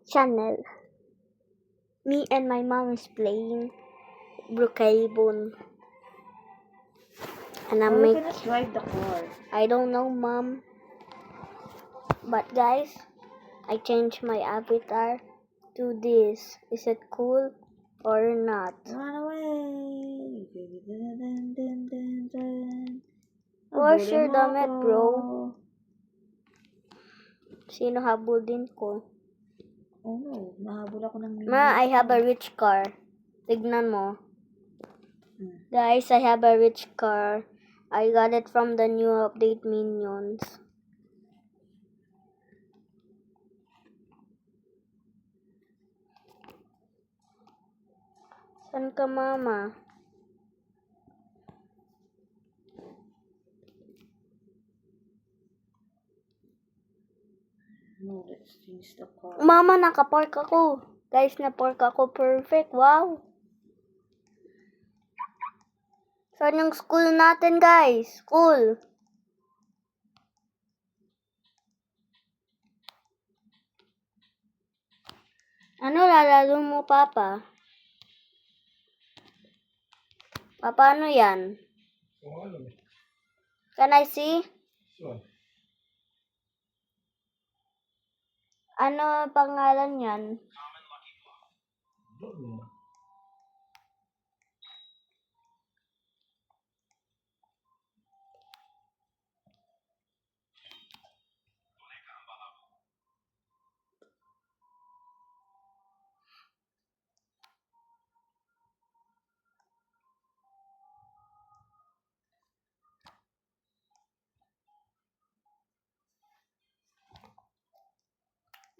channel. Me and my mom is playing Brookhaven. And I'm Why making... cannot drive the car? I don't know, Mom. But guys, I changed my avatar to this. Is it cool or not? Run away! Where's your Habulin mo damit, ako. bro? Sino habol din ko? Oh no, nahabol ako ng minion. Ma, I have a rich car. Tignan mo. Guys, I have a rich car. I got it from the new update minions. San ka, Mama? No, let's change the car. Mama, nakapark ako. Guys, na-park ako. Perfect. Wow. Saan yung school natin, guys? School. Ano lalaro mo, Papa? Papa, ano yan? Can I see? Sure. Ano pangalan yan? Don't know.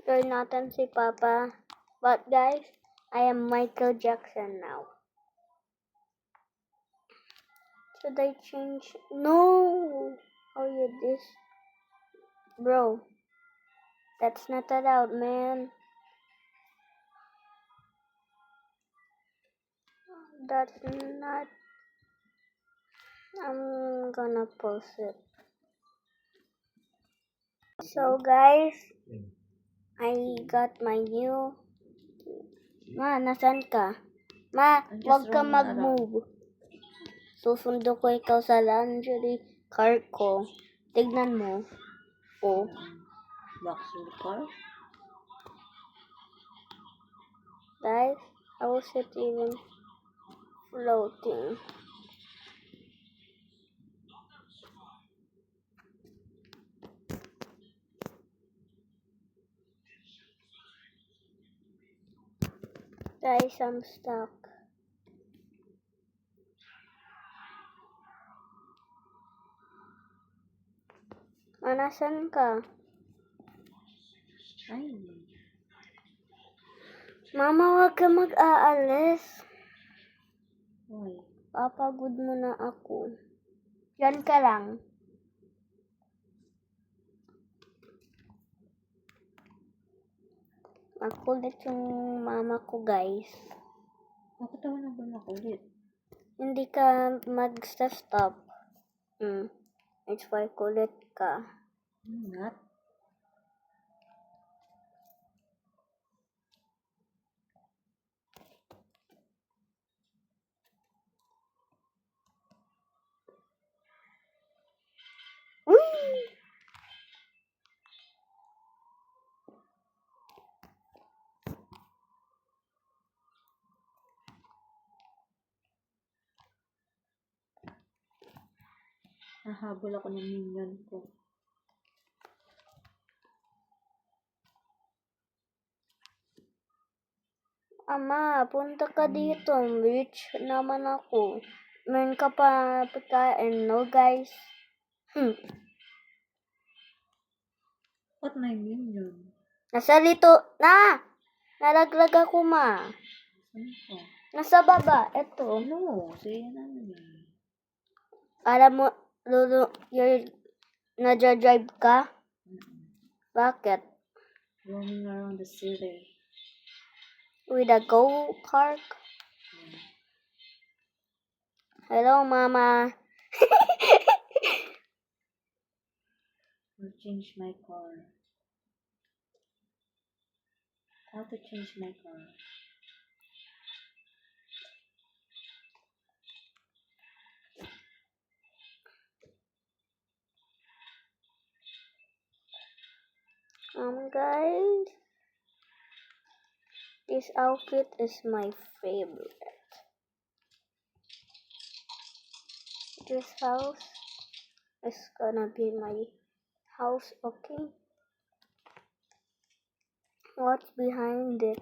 Join natin si Papa. But guys, I am Michael Jackson now. Should I change? No! Oh, you this? Bro, that's not allowed, man. That's not... I'm gonna post it. So guys, I got my new... Ma, nasan ka? Ma, I'm just wag ka running around. mag-move. Susundo ko ikaw sa laundry car ko. Tignan mo. Oh. Luxury car? Guys, how is it even floating? Guys, I'm stuck. Nasan ka? Ay. Mama, wag ka mag-aalis. Why? Papagod mo na ako. Yan ka lang. Makulit yung mama ko, guys. Bakit ako na ba nakulit? Hindi ka mag-stop. It's why kulit ka. I'm not. Whee! Nahabol ako ng minion ko. Ama, punta ka dito. Rich naman ako. Meron ka pa pagkain, no, guys? What my minion? Nasa lito. Nalaglag ako, ma. Saan ko? Nasa baba. Eto. No, sige naman yan. Alam mo, Lulu, nadja-drive ka? Bakit? Roaming around the city. With a go-kart? Hello, Mama. I'll change my car. How to change my car? Guys, this outfit is my favorite. This house is gonna be my house, okay? What's behind it?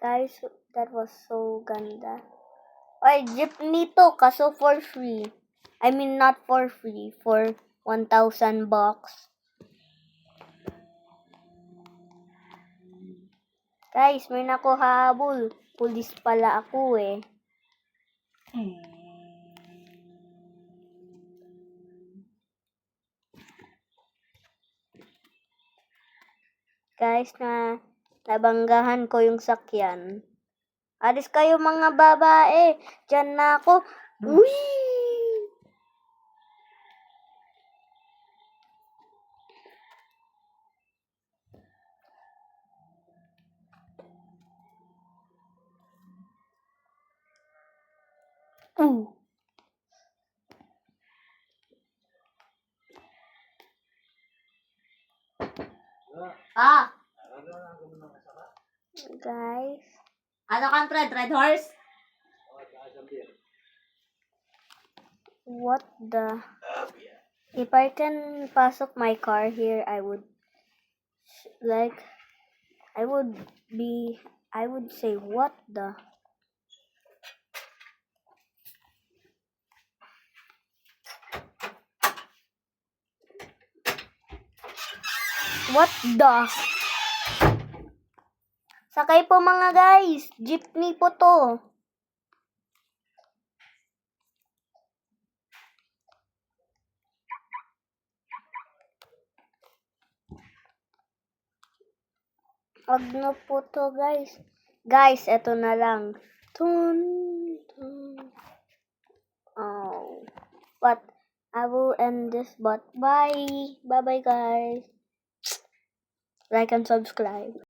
Guys, that was so ganda. Ay, jeepney to, kaso for free. I mean, not for free, for 1,000 bucks. Guys, may nakuhabol. Pulis pala ako eh. Guys, nabanggahan ko yung sakyan. Alis kayo mga babae. Diyan na ako. Uy! Guys. Ano kang Fred? Red horse? What the? If I can pasok my car here, I would say, what the? What the? Sakay po mga guys. Jeepney po to. Agno po to guys. Guys, eto na lang. Oh. But I will end this, but bye. Bye-bye guys. Like and subscribe.